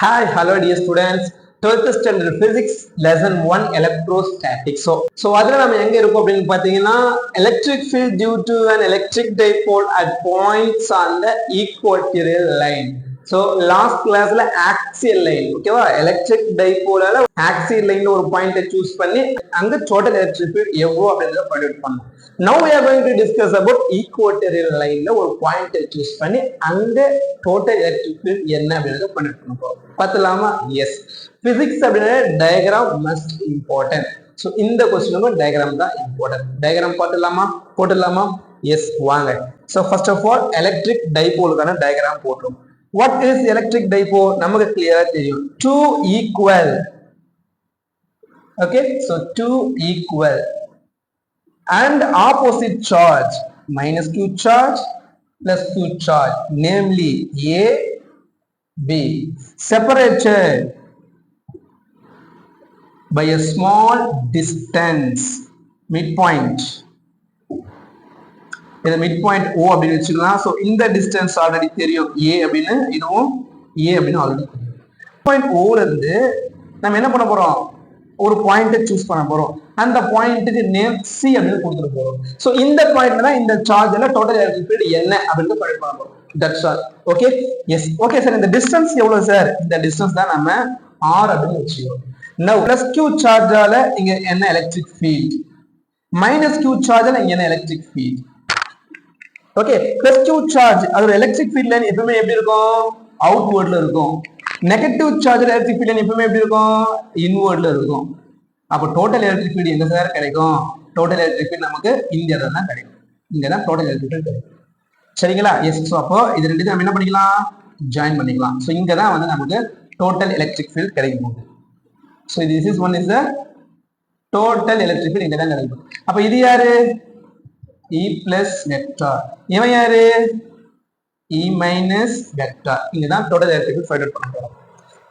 Hi, hello dear students. 12th standard physics lesson 1 electrostatics. So அதுல நம்ம எங்க இருக்கோம் அப்படின்னு பாத்தீங்கன்னா electric field due to an electric dipole at points on the equatorial line. So last classல axial line, ஓகேவா? electric dipoleல axial line ஒரு பாயிண்ட choose பண்ணி அங்க total electric field எவ்வளவு அப்படின்றத ஃபைண்ட் அவுட் பண்ணோம். Now we are going to discuss about equatorial line ல ஒரு பாயிண்ட் சூஸ் பண்ணி அங்க total electric field என்ன அப்படின்றத ஃபைண்ட் அவுட் பண்ண போறோம். பார்த்தலாமா? எஸ். பிசிக்ஸ் அப்படின்னா டயக்ராம் மஸ்ட் இம்பார்ட்டன்ட். ஸோ இந்த கொஸ்டினுக்கும் டயக்ராம் தான் இம்பார்ட்டன்ட். டயக்ராம் போட்டுடலாமா? எஸ், வாங்க. So first of all electric டைபோலுக்கான டயக்ராம் போட்டுரும். What is electric dipole? நமக்கு கிளியரா தெரியும். Two equal, okay, so two equal and opposite charge minus q charge plus q charge, namely A, B, separated by a small distance, midpoint. இந்த midpoint O அப்படின்னு வச்சுக்கலாம். So இந்த distance already தெரியும் A அப்படின்னு, இதுவும் A அப்படின்னு already தெரியும். Point Oல இருந்து நம்ம என்ன பண்ண போறோம்? ஒரு பாயிண்ட்டை சூஸ் பண்ண போறோம். அந்த பாயிண்ட்டுக்கு நேம் சி அப்படின்னு கொடுத்துட்டு போறோம். ஸோ இந்த பாயிண்ட்ல தான் இந்த சார்ஜ்ல டோட்டல் எலக்ட்ரிக் ஃபீல்ட் என்ன அப்படின்னு ஃபைண்ட் பண்ண போறோம். That's all. Okay, yes. Okay sir, இந்த டிஸ்டன்ஸ் எவ்வளவு சார்? இந்த டிஸ்டன்ஸ் தான் நம்ம ஆர் அப்படின்னு வச்சுக்கிறோம். நவ் பிளஸ் கியூ சார்ஜால இங்க என்ன எலக்ட்ரிக் ஃபீல்ட், மைனஸ் கியூ சார்ஜால இங்க என்ன electric field. Okay, plus Q charge அதோட எலக்ட்ரிக் ஃபீல்ட் லைன் எப்பவுமே எப்படி இருக்கும்? அவுட்வர்ட்ல இருக்கும். Negative charge electric field line எப்பவுமே எப்படி இருக்கும்? இன்வர்ட்ல இருக்கும். அப்போ டோட்டல் எலக்ட்ரிக் ஃபீல்ட் எங்க சார் கிடைக்கும்? டோட்டல் எலக்ட்ரிக் ஃபீல்ட் நமக்கு இந்த இடத்துல தான் கிடைக்கும். இங்க தான் டோட்டல் எலக்ட்ரிக் ஃபீல்ட் கிடைக்கும். சரிங்களா? எஸ். ஸோ அப்போ இது ரெண்டு நம்ம என்ன பண்ணிக்கலாம்? ஜாயின் பண்ணிக்கலாம். ஸோ இங்க தான் வந்து நமக்கு டோட்டல் எலக்ட்ரிக் ஃபீல்ட் கிடைக்கும். So this is one is the total electric field, இங்க தான் கிடைக்கும். அப்ப இது யாரு? E plus vector. இவன் யாரு? E minus vector. இங்க தான் total electric field find out பண்ண போறோம்.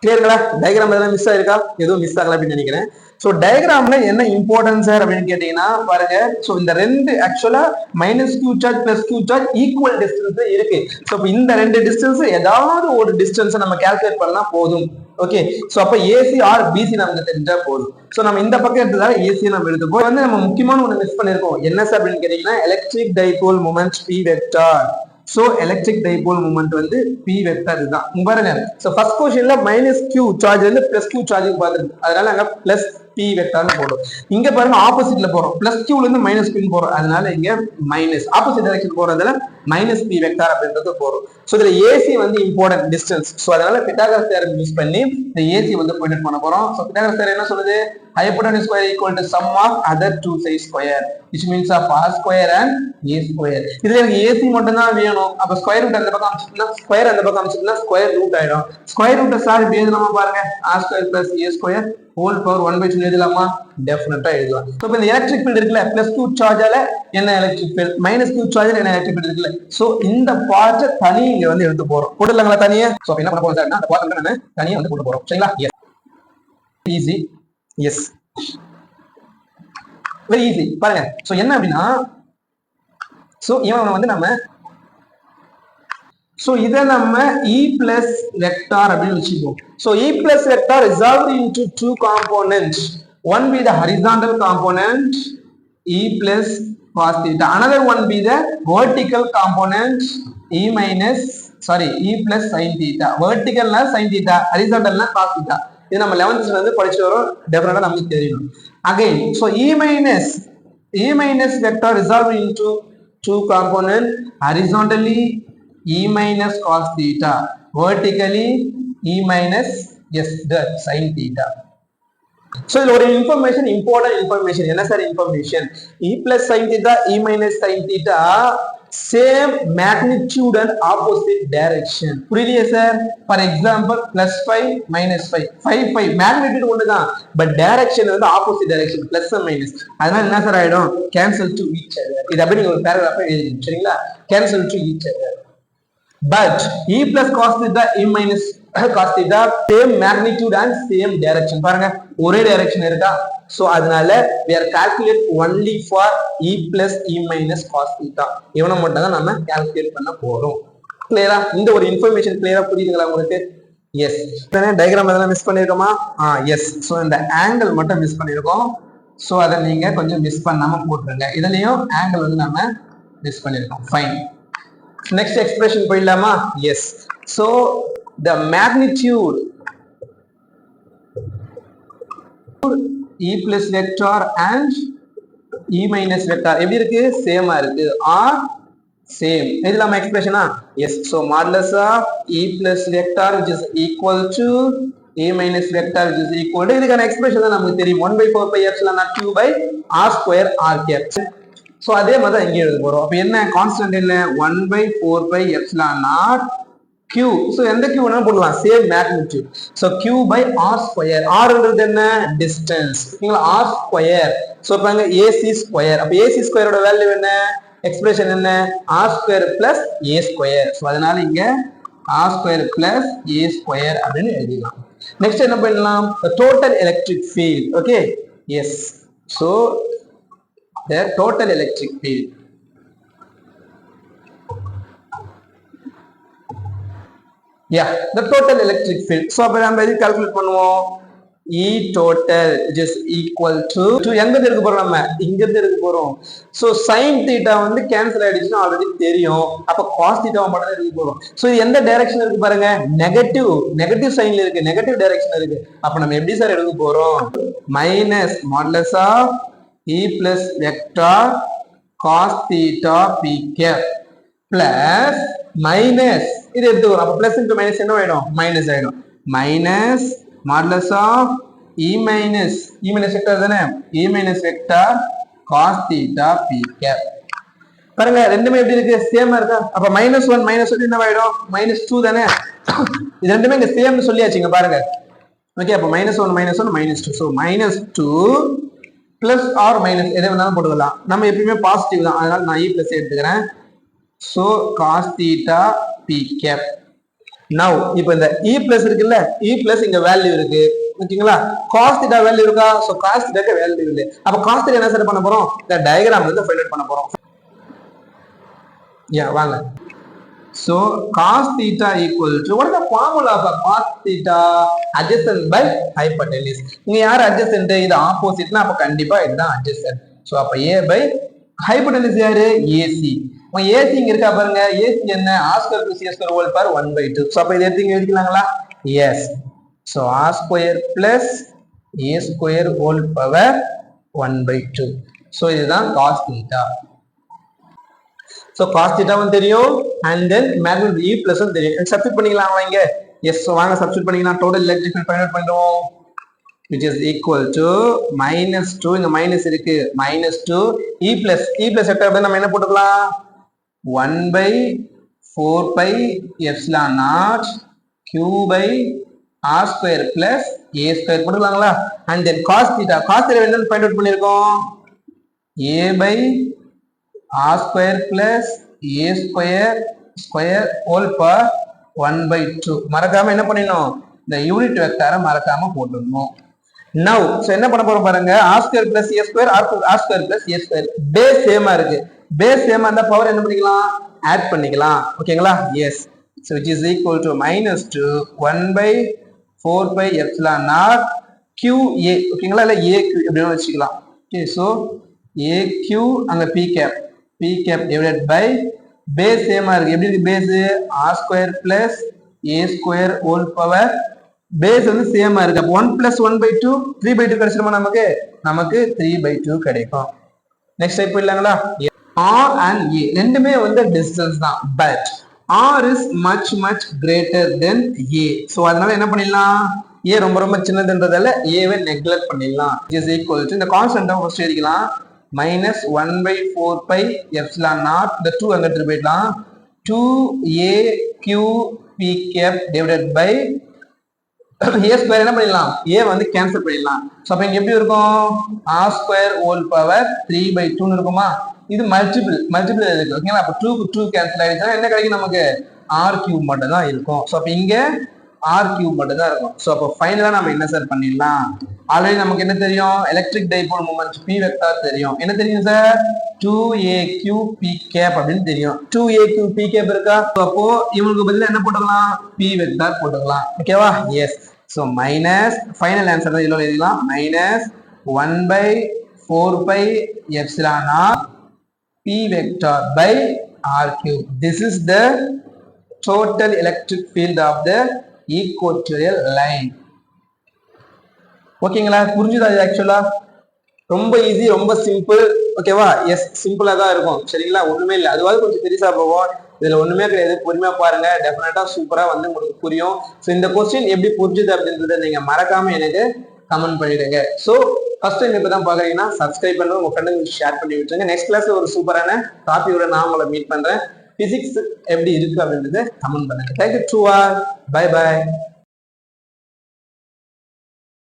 கிளியருங்களா? டயக்ராம் எதாவது மிஸ் ஆயிருக்கா? எதுவும் மிஸ் ஆகல அப்படின்னு நினைக்கிறேன். ஸோ டயக்ராம்ல என்ன இம்பார்ட்டன்ஸ் சார் அப்படின்னு கேட்டீங்கன்னா பாருங்க. ஸோ இந்த ரெண்டு ஆக்சுவலா minus Q charge plus Q charge equal distance இருக்கு. ஸோ இந்த ரெண்டு டிஸ்டன்ஸ் ஏதாவது ஒரு டிஸ்டன்ஸ் நம்ம கால்குலேட் பண்ணா போதும். ஓகே, ஸோ அப்ப ஏசி ஆர் பிசி நமக்கு தெரிஞ்சா போதும். ஸோ நம்ம இந்த பக்கம் எடுத்ததால ஏசி நம்ம எடுத்துப்போம். வந்து நம்ம முக்கியமான ஒன்று மிஸ் பண்ணிருக்கோம். என்ன சார் அப்படின்னு கேட்டீங்கன்னா electric dipole moment P vector. So electric dipole moment வந்து P வெக்டர் இதுதான். இங்க பாருங்க. சோ ஃபர்ஸ்ட் क्वेश्चनல மைனஸ் Q சார்ஜ்ல இருந்து பிளஸ் Q சார்ஜுக்கு பாத்துருக்கு. அதனால அங்க பிளஸ் P வெக்டர்னு போடுறோம். இங்க பாருங்க ஆப்போசிட்ல போறோம். பிளஸ் Q ல இருந்து மைனஸ் P போறோம். அதனால இங்க மைனஸ் ஆப்போசிட் டைரக்ஷன் போறதுல மைனஸ் P வெக்டர் அப்படின்றது போறோம். சோ இதுல AC வந்து இம்பார்ட்டன்ட் டிஸ்டன்ஸ். சோ அதனால பித்தாகரஸ் தியரம் யூஸ் பண்ணி இந்த AC வந்து ஃபைண்ட் பண்ண போறோம். சோ பித்தாகரஸ் தியரம் என்ன சொல்லுது? Hypotenuse square equal to sum of other two sides square, which means of R square and A square. இதுல எனக்கு AC மட்டும் தான் வேணும். அப்ப ஸ்கொயர் ரூட் அந்த பக்கம் அமைச்சிட்டா ஸ்கொயர் அந்த பக்கம் அமைச்சிட்டா ஸ்கொயர் ரூட் ஆயிடும். ஸ்கொயர் ரூட் சார் இப்படி எழுதலாமா பாருங்க. R square plus A square whole power 1/2 எழுதலாமா? டெஃபினட்டா எழுதலாம். சோ இப்போ இந்த எலக்ட்ரிக் ஃபீல்ட் இருக்குல, பிளஸ் Q சார்ஜால என்ன எலக்ட்ரிக் ஃபீல்ட், மைனஸ் Q சார்ஜால என்ன எலக்ட்ரிக் ஃபீல்ட் இருக்குல. சோ இந்த பார்ட் தனி இங்க வந்து எடுத்து போறோம். போடலாங்களா தனியா? சோ என்ன பண்ண போறோம் சார்னா அந்த பார்ட் வந்து நான் தனியா வந்து போட போறோம். சரிங்களா? Yes. Easy. Yes, very easy. பாருங்க. சோ என்ன அப்படின்னா சோ இவன் வந்து நம்ம சோ இத நம்ம E plus vector அப்படின்னு வச்சுப்போம். So E plus vector resolved into two components. One be the horizontal component E plus cos theta. Another one be the vertical component E plus sin theta. Vertical na sin theta, horizontal na cos theta. இது நம்ம 11th வந்து படிச்சு வரோம். டெஃபினட்டா நமக்கு தெரியும். Again, so E minus vector resolved into two components. Horizontally E minus cos theta, vertically E minus sin theta. So இதுல ஒரு இன்ஃபர்மேஷன், இம்பார்ட்டன்ட் இன்ஃபர்மேஷன். என்ன sir information? E plus sin theta, E minus sin theta same magnitude and opposite direction. புரியலையா sir? For example +5 -5 5 magnitude ஒண்ணுதான், but direction வந்து opposite direction, plus minus. அதனால என்ன sir ஆயிடும்? Cancel to each other. இது அப்படி நீங்க ஒரு பேராகிராஃபா எழுதிங்க. சரிங்களா? Cancel to each other. But E plus cos theta, E minus cos theta same magnitude and same direction. பாருங்க ஒரே டைரக்ஷன் இருக்கா. சோ அதனால we are calculate only for E plus E minus cos theta. இவனை மட்டும் தான் நம்ம calculate பண்ண போறோம். கிளியரா? இந்த ஒரு இன்ஃபர்மேஷன் கிளியரா புரியுதுங்களா உங்களுக்கு? எஸ் டயக்ராம் எதனா மிஸ் பண்ணிருக்கோமா எஸ். ஸோ இந்த ஆங்கிள் மட்டும் மிஸ் பண்ணிருக்கோம். ஸோ அதை நீங்க கொஞ்சம் மிஸ் பண்ணாம போட்டுருங்க. இதுலயும் ஆங்கிள் வந்து நம்ம மிஸ் பண்ணிருக்கோம். ஃபைன். நெக்ஸ்ட் எக்ஸ்பிரஷன் போயிடலாமா? Yes. So the magnitude E plus vector and E minus vector எப்படி இருக்கு? சேமா இருக்கு. Are same. இது நம்ம எக்ஸ்பிரஷனா? Yes. So modulus of E plus vector which is equal to A minus vector which is equal to இதுக்கான expression தான் நமக்கு தெரியும். 1/4 pi epsilon naught q by r square r cap. So அதே மாதிரி தான் இங்கே எழுத போறோம். அப்ப என்ன கான்ஸ்டன்ட் என்ன? 1/4 pi epsilon naught q. So எந்த q வேணாலும் போடலாம். Same magnitude. So q by r square. rன்றது என்ன? டிஸ்டன்ஸ். ஓகேங்களா? r square. ஸோ பாருங்க ac square. அப்ப ac square ஓட வேல்யூ என்ன? எக்ஸ்பிரஷன் என்ன? r square plus a square. So அதனால இங்க r square plus a square அப்படின்னு எழுதிடலாம். நெக்ஸ்ட் என்ன பண்ணலாம்? total electric field. Okay? Yes. So the total electric field. Yeah, the total electric field. So அப்ப நம்ம எது கால்குலேட் பண்ணுவோம்? E total which is equal to எங்க இருக்கு போறோம்? நம்ம இங்க இருந்து இருக்கு போறோம். So sin theta வந்து கேன்சல் ஆயிடுச்சுன்னா ஆல்ரெடி தெரியும். அப்ப cos theta மட்டும் தான் இருக்கு போறோம். So இது எந்த டைரக்ஷன் இருக்கு பாருங்க? நெகட்டிவ் சைன்ல இருக்கு. நெகட்டிவ் டைரக்ஷன் இருக்கு. அப்ப நம்ம எப்படி சார் எடுக்க போறோம்? minus modulus of E plus vector cos theta p cap plus minus இது எடுத்துக்கிறோம். அப்ப பிளஸ் இன்டு மைனஸ் என்ன ஆயிடும்? மைனஸ் ஆயிடும். Minus modulus of E minus vector தானே? E minus vector cos theta p cap. பாருங்க ரெண்டுமே எப்படி இருக்கு? சேமா இருக்கா? அப்ப -1 என்ன ஆயிடும்? -2 தானே? இது ரெண்டுமே இங்க சேம்னு சொல்லியாச்சுங்க பாருங்க. ஓகே, அப்ப -1 -2. சோ -2 பிளஸ் ஆர் மைனஸ் எதை வேணாலும் போட்டுக்கலாம். நம்ம எப்பயுமே பாசிட்டிவ் தான், அதனால நான் E பிளஸ் எடுத்துக்கிறேன். So cos theta p cap. now இப்போ இந்த E பிளஸ் இருக்குல்ல, E பிளஸ் இங்க வேல்யூ இருக்கு. ஓகேங்களா? cos theta வேல்யூ இருக்கா? சோ cos theta க்கு வேல்யூ இல்ல. அப்ப cos theta என்ன சார் பண்ண போறோம்? இந்த டயகிராம் வந்து ஃபைண்ட் அவுட் பண்ண போறோம். வாங்க. So cos theta equal to what is the formula for cos theta? Adjacent by hypotenuse. இங்க யார் adjacent? இது opposite-னா அப்ப கண்டிப்பா இதுதான் adjacent. So அப்ப A by hypotenuse யாரு? AC. AC இங்க இருக்கா பாருங்க. AC என்ன? r square plus a square whole power 1/2. So அப்ப இத எடுத்து இங்க எழுதிக்கலாங்களா? Yes. So r square plus a square whole power 1/2. So இதுதான் cos theta. So cos theta வந்து தெரியும், and then magnitude E plus தெரியும். சப்ஸ்டிட் பண்ணிக்கலாமா இங்க? எஸ். சோ வாங்க சப்ஸ்டிட் பண்ணிக்கலாம். Total electric field find out பண்ணுவோம். which is equal to -2 இங்க மைனஸ் இருக்கு, -2 E plus வெக்டர் நம்ம என்ன போட்டுக்கலாம்? 1/4 pi epsilon naught q by r square plus a square போட்டுக்கலாங்களா? and then cos theta என்னன்னு ஃபைண்ட் அவுட் பண்ணிருக்கோம்? a by r square plus a square whole power 1/2. மறக்காம என்ன பண்ணிடணும்? இந்த யூனிட் வெக்டாரை மறக்காம போட்டுடணும். now so என்ன பண்ண போறோம் பாருங்க? r square plus a square r square plus a square phase சேமா இருக்கு. பேஸ் சேமா இருந்தா பவர் என்ன பண்ணிக்கலாம்? ஆட் பண்ணிக்கலாம். ஓகேங்களா? S. so which is equal to -2 1/4 pi epsilon naught qa. ஓகேங்களா? இல்ல aq இப்படின்னு வச்சுக்கலாம். ஓகே, so aq அங்க p cap divided by base சேமா இருக்கு. எப்படி இருக்கு phase? r square plus a square whole power. Phase வந்து சேமா இருக்கு. அப்ப 1 plus 1/2 3/2 கிடைச்சிருமா? நமக்கு 3/2 கிடைக்கும். நெக்ஸ்ட் டைப் போயிடலாங்களா? r and a ரெண்டுமே வந்து டிஸ்டன்ஸ் தான், but r is much greater than a. so அதனால என்ன பண்ணிடலாம்? a ரொம்ப சின்னதுன்றதால a வை நெக்லெக்ட் பண்ணிடலாம். which is equal to இந்த கான்ஸ்டன்ட் ஃபர்ஸ்ட் எழுதிக்கலாம். -1/4 pi epsilon naught the 2 அங்க எடுத்து போயிடலாம். 2aq p cap divided by a square என்ன பண்ணிடலாம்? a வந்து கேன்சல் பண்ணிடலாம். சோ அப்ப இங்க எப்படி இருக்கும்? r square whole power 3/2 இருக்குமா? இது மல்டிபிள் இருக்கு. ஓகேங்களா? அப்ப 2 க்கு 2 கேன்சல் ஆயிடுச்சுனா என்ன கிடைக்கும் நமக்கு? r cube மட்டும் தான் இருக்கும். சோ அப்ப இங்க r cube மட்டும் தான் இருக்கும். சோ அப்ப ஃபைனலா நம்ம என்ன சார் பண்ணிடலாம்? ஆல்ரெடி நமக்கு என்ன தெரியும், electric dipole moment P vector தெரியும். என்ன தெரியும் சார், 2aq p கேப் அப்படின்னு தெரியும். 2aq p கேப் இருக்கா, அப்போ இவங்களுக்கு பதிலா என்ன போட்டுக்கலாம், p வெக்டார் போட்டுக்கலாம். ஓகேவா, yes. So minus final answer தான் இதுல எழுதிக்கலாம், minus 1/4 pi epsilon r p vector by r cube. This is the total electric field of the equatorial line. ஓகேங்களா, புரிஞ்சுதா? இது ஆக்சுவலா ரொம்ப ஈஸி, ரொம்ப சிம்பிள். ஓகேவா, எஸ், சிம்பிளா தான் இருக்கும். சரிங்களா, ஒண்ணுமே இல்லை. அதுவாது கொஞ்சம் பெருசா போகும், இதுல ஒண்ணுமே கிடையாது. பொறுமையா பாருங்க, டெஃபினட்டா சூப்பரா வந்து உங்களுக்கு புரியும். ஸோ இந்த கொஸ்டின் எப்படி புரிஞ்சுது அப்படின்றத நீங்க மறக்காம எனக்கு கமெண்ட் பண்ணிடுங்க. ஸோ ஃபர்ஸ்ட் டைம் இப்பதான் பாக்குறீங்கன்னா சப்ஸ்கிரைப் பண்ணுங்க, உங்க ஃப்ரெண்டுக்கு ஷேர் பண்ணி விட்டுருங்க. நெக்ஸ்ட் கிளாஸ்ல ஒரு சூப்பரான டாபிக்கோட நான் உங்களை மீட் பண்றேன். பிசிக்ஸ் எப்படி இருக்கு அப்படின்றத கமெண்ட் பண்ணுங்க. Thank you to all, bye by.